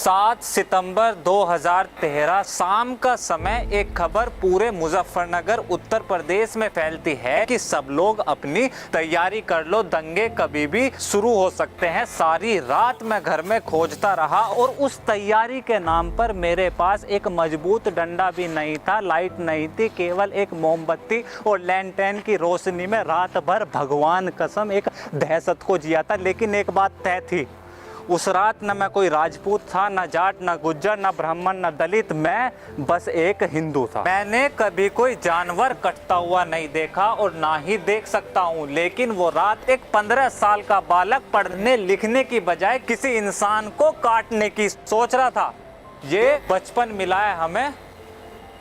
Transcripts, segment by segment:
7 सितंबर 2013 शाम का समय एक खबर पूरे मुजफ्फरनगर उत्तर प्रदेश में फैलती है कि सब लोग अपनी तैयारी कर लो, दंगे कभी भी शुरू हो सकते हैं। सारी रात मैं घर में खोजता रहा और उस तैयारी के नाम पर मेरे पास एक मजबूत डंडा भी नहीं था, लाइट नहीं थी, केवल एक मोमबत्ती और लैंटर्न की रोशनी में रात भर भगवान कसम एक दहशत को जिया था। लेकिन एक बात तय थी, उस रात न मैं कोई राजपूत था, न जाट, न गुज्जर, न ब्राह्मण, न दलित, मैं बस एक हिंदू था। मैंने कभी कोई जानवर कटता हुआ नहीं देखा और ना ही देख सकता हूँ, लेकिन वो रात एक 15 साल का बालक पढ़ने लिखने की बजाय किसी इंसान को काटने की सोच रहा था। ये बचपन मिला है हमें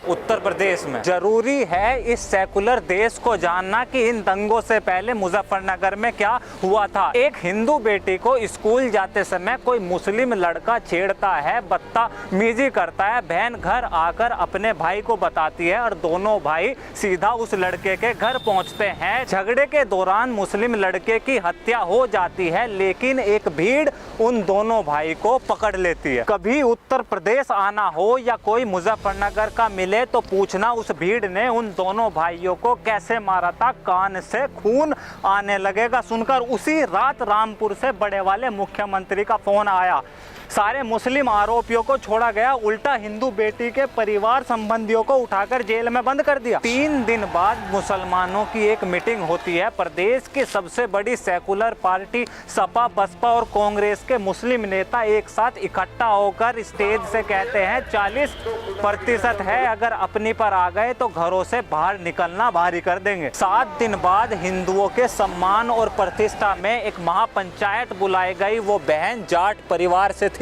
उत्तर प्रदेश में। जरूरी है इस सेकुलर देश को जानना कि इन दंगों से पहले मुजफ्फरनगर में क्या हुआ था। एक हिंदू बेटी को स्कूल जाते समय कोई मुस्लिम लड़का छेड़ता है, बदतमीजी करता है। बहन घर आकर अपने भाई को बताती है और दोनों भाई सीधा उस लड़के के घर पहुंचते हैं। झगड़े के दौरान मुस्लिम लड़के की हत्या हो जाती है, लेकिन एक भीड़ उन दोनों भाई को पकड़ लेती है। कभी उत्तर प्रदेश आना हो या कोई मुजफ्फरनगर का ले तो पूछना उस भीड़ ने उन दोनों भाइयों को कैसे मारा था। कान से खून आने लगेगा सुनकर। उसी रात रामपुर से बड़े वाले मुख्यमंत्री का फोन आया। सारे मुस्लिम आरोपियों को छोड़ा गया, उल्टा हिंदू बेटी के परिवार संबंधियों को उठाकर जेल में बंद कर दिया। 3 दिन बाद मुसलमानों की एक मीटिंग होती है। प्रदेश की सबसे बड़ी सेकुलर पार्टी सपा, बसपा और कांग्रेस के मुस्लिम नेता एक साथ इकट्ठा होकर स्टेज से कहते हैं 40% है, अगर अपनी पर आ गए तो घरों से बाहर निकलना भारी कर देंगे। 7 दिन बाद हिंदुओं के सम्मान और प्रतिष्ठा में एक महापंचायत बुलाई गई। वो बहन जाट परिवार से थी।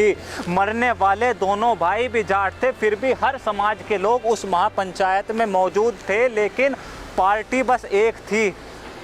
मरने वाले दोनों भाई भी जाट थे, फिर भी हर समाज के लोग उस महापंचायत में मौजूद थे। लेकिन पार्टी बस एक थी,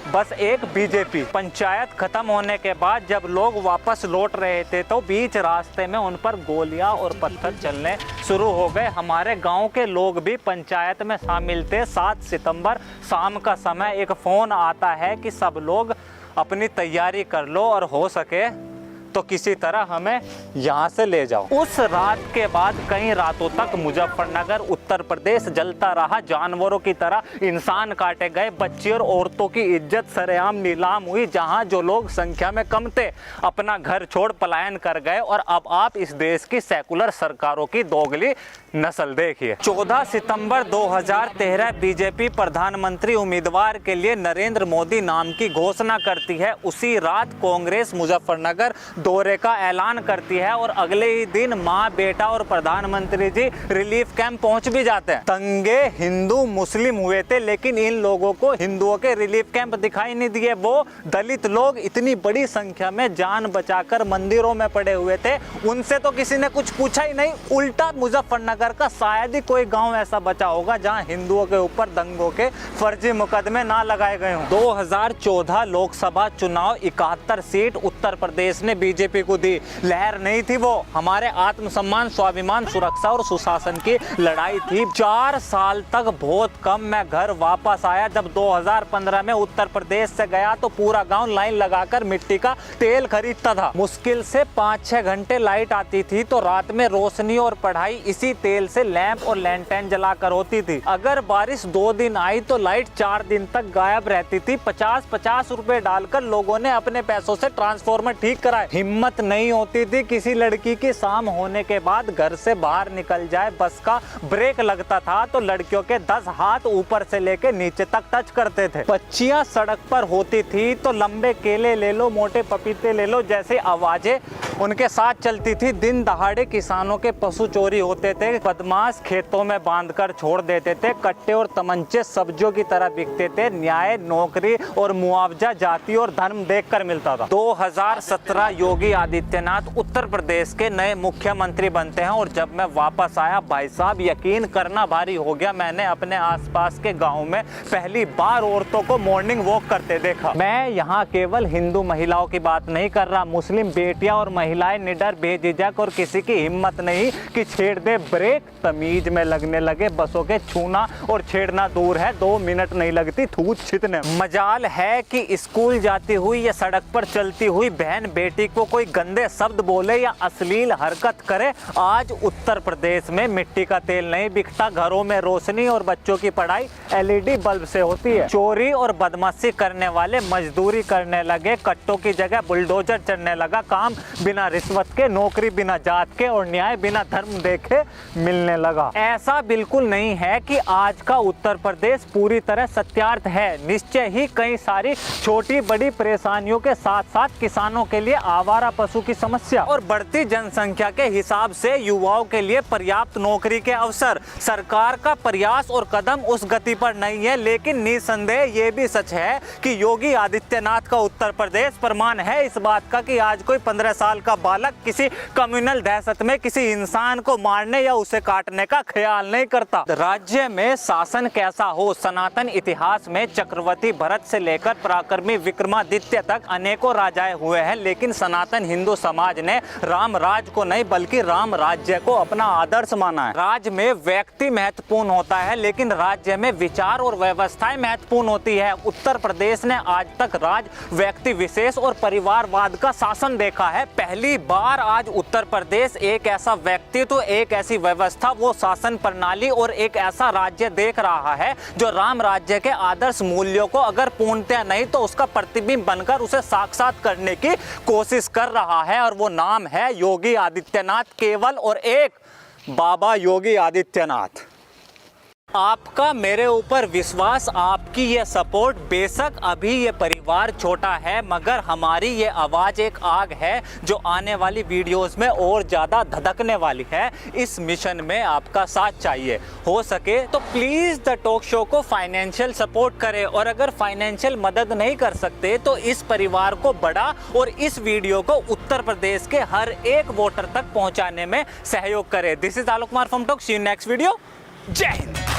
बस एक बीजेपी। पंचायत खत्म होने के बाद जब लोग वापस लौट रहे थे तो बीच रास्ते में उन पर गोलियां और पत्थर चलने शुरू हो गए। हमारे गांव के लोग भी पंचायत में शामिल थे। 7 सितंबर शाम का समय एक फ़ोन आता है कि सब लोग अपनी तैयारी कर लो और हो सके तो किसी तरह हमें यहाँ से ले जाओ। उस रात के बाद कई रातों तक मुजफ्फरनगर उत्तर प्रदेश जलता रहा। जानवरों की तरह इंसान काटे गए, बच्ची और औरतों की इज्जत सरेआम नीलाम हुई। जहाँ जो लोग संख्या में कम थे अपना घर छोड़ पलायन कर गए। और अब आप इस देश की सेकुलर सरकारों की दोगली नस्ल देखिए। 14 सितंबर 2013 बीजेपी प्रधानमंत्री उम्मीदवार के लिए नरेंद्र मोदी नाम की घोषणा करती है। उसी रात कांग्रेस मुजफ्फरनगर दौरे का ऐलान करती है और अगले ही दिन माँ, बेटा और प्रधानमंत्री जी रिलीफ कैंप पहुंच भी जाते हैं। दंगे हिंदू मुस्लिम हुए थे, लेकिन इन लोगों को हिंदुओं के रिलीफ कैंप दिखाई नहीं दिए। वो दलित लोग इतनी बड़ी संख्या में जान बचाकर मंदिरों में पड़े हुए थे, उनसे तो किसी ने कुछ पूछा ही नहीं। उल्टा मुजफ्फरनगर का शायद ही कोई गांव ऐसा बचा होगा जहां हिंदुओं के ऊपर दंगों के फर्जी मुकदमे ना लगाए गए हों। 2014 लोकसभा चुनाव 71 सीट उत्तर प्रदेश ने बीजेपी को दी। लहर नहीं थी वो, हमारे आत्मसम्मान, स्वाभिमान, सुरक्षा और सुशासन की लड़ाई थी। 4 साल तक बहुत कम मैं घर वापस आया। जब 2015 में उत्तर प्रदेश से गया तो पूरा गांव लाइन लगाकर मिट्टी का तेल खरीदता था। मुश्किल से 5-6 घंटे लाइट आती थी तो रात में रोशनी और पढ़ाई इसी तेल से लैंप और लैंटर्न जलाकर होती थी। अगर बारिश 2 दिन आई तो लाइट 4 दिन तक गायब रहती थी। 50-50 रुपए डालकर लोगों ने अपने पैसों से ट्रांसफार्मर ठीक कराए। हिम्मत नहीं होती थी किसी लड़की की शाम होने के बाद घर से बाहर निकल जाए। बस का ब्रेक लगता था तो लड़कियों के 10 हाथ ऊपर से लेके नीचे तक टच करते थे। बच्चियां सड़क पर होती थी तो लंबे केले ले लो, मोटे पपीते ले लो जैसी आवाजें उनके साथ चलती थी। दिन दहाड़े किसानों के पशु चोरी होते थे, बदमाश खेतों में बांधकर छोड़ देते थे। कट्टे और तमंचे सब्जियों की तरह बिकते थे। न्याय, नौकरी और मुआवजा जाति और धर्म देखकर मिलता था। 2017 योगी आदित्यनाथ उत्तर प्रदेश के नए मुख्यमंत्री बनते हैं और जब मैं वापस आया भाई साहब यकीन करना भारी हो गया। मैंने अपने आसपास के गाँव में पहली बार औरतों को मॉर्निंग वॉक करते देखा। मैं यहाँ केवल हिंदू महिलाओं की बात नहीं कर रहा, मुस्लिम बेटियां और महिलाएं निडर, बेझिझक और किसी की हिम्मत नहीं कि छेड़ दे ब्रेक। तमीज में लगने लगे। बसों के छूना और छेड़ना दूर है, 2 मिनट नहीं लगती थूत छितने। मजाल है कि स्कूल जाती हुई या सड़क पर चलती हुई बहन बेटी वो कोई गंदे शब्द बोले या अश्लील हरकत करे, आज उत्तर प्रदेश में मिट्टी का तेल नहीं बिकता, घरों में रोशनी और बच्चों की पढ़ाई LED बल्ब से होती है। चोरी और बदमाशी करने वाले मजदूरी करने लगे, कट्टों की जगह बुलडोजर चढ़ने लगा, काम बिना रिश्वत के, नौकरी बिना जात के और न्याय बिना धर्म देखे मिलने लगा। ऐसा बिल्कुल नहीं है कि आज का उत्तर प्रदेश पूरी तरह सत्यार्थ है। निश्चय ही कई सारी छोटी बड़ी परेशानियों के साथ साथ किसानों के लिए आवारा पशु की समस्या और बढ़ती जनसंख्या के हिसाब से युवाओं के लिए पर्याप्त नौकरी के अवसर, सरकार का प्रयास और कदम उस गति पर नहीं है। लेकिन निसंदेह ये भी सच है कि योगी आदित्यनाथ का उत्तर प्रदेश प्रमाण है इस बात का कि आज कोई 15 साल का बालक किसी कम्युनल दहशत में किसी इंसान को मारने या उसे काटने का ख्याल नहीं करता। राज्य में शासन कैसा हो, सनातन इतिहास में चक्रवर्ती भरत से लेकर पराक्रमी विक्रमादित्य तक अनेकों राजाएं हुए हैं, लेकिन सनातन हिंदू समाज ने राम राज को नहीं बल्कि राम राज्य को अपना आदर्श माना है। राज्य में व्यक्ति महत्वपूर्ण होता है लेकिन राज्य में विचार और व्यवस्थाएं महत्वपूर्ण होती है। उत्तर प्रदेश ने आज तक राज, व्यक्ति विशेष और परिवारवाद का शासन देखा है। पहली बार आज उत्तर प्रदेश एक ऐसा व्यक्तित्व, एक ऐसी व्यवस्था, वो शासन प्रणाली और एक ऐसा राज्य देख रहा है जो राम राज्य के आदर्श मूल्यों को अगर पूर्णतः नहीं तो उसका प्रतिबिंब बनकर उसे साक्षात करने की कोशिश कर रहा है, और वो नाम है योगी आदित्यनाथ, केवल और एक बाबा योगी आदित्यनाथ। आपका मेरे ऊपर विश्वास, आपकी ये सपोर्ट, बेशक अभी ये परिवार छोटा है मगर हमारी ये आवाज़ एक आग है जो आने वाली वीडियोस में और ज़्यादा धधकने वाली है। इस मिशन में आपका साथ चाहिए। हो सके तो प्लीज़ द टॉक शो को फाइनेंशियल सपोर्ट करें, और अगर फाइनेंशियल मदद नहीं कर सकते तो इस परिवार को बड़ा और इस वीडियो को उत्तर प्रदेश के हर एक वोटर तक पहुँचाने में सहयोग करें। This is Alok Kumar from talk. See you next video. जय हिंद।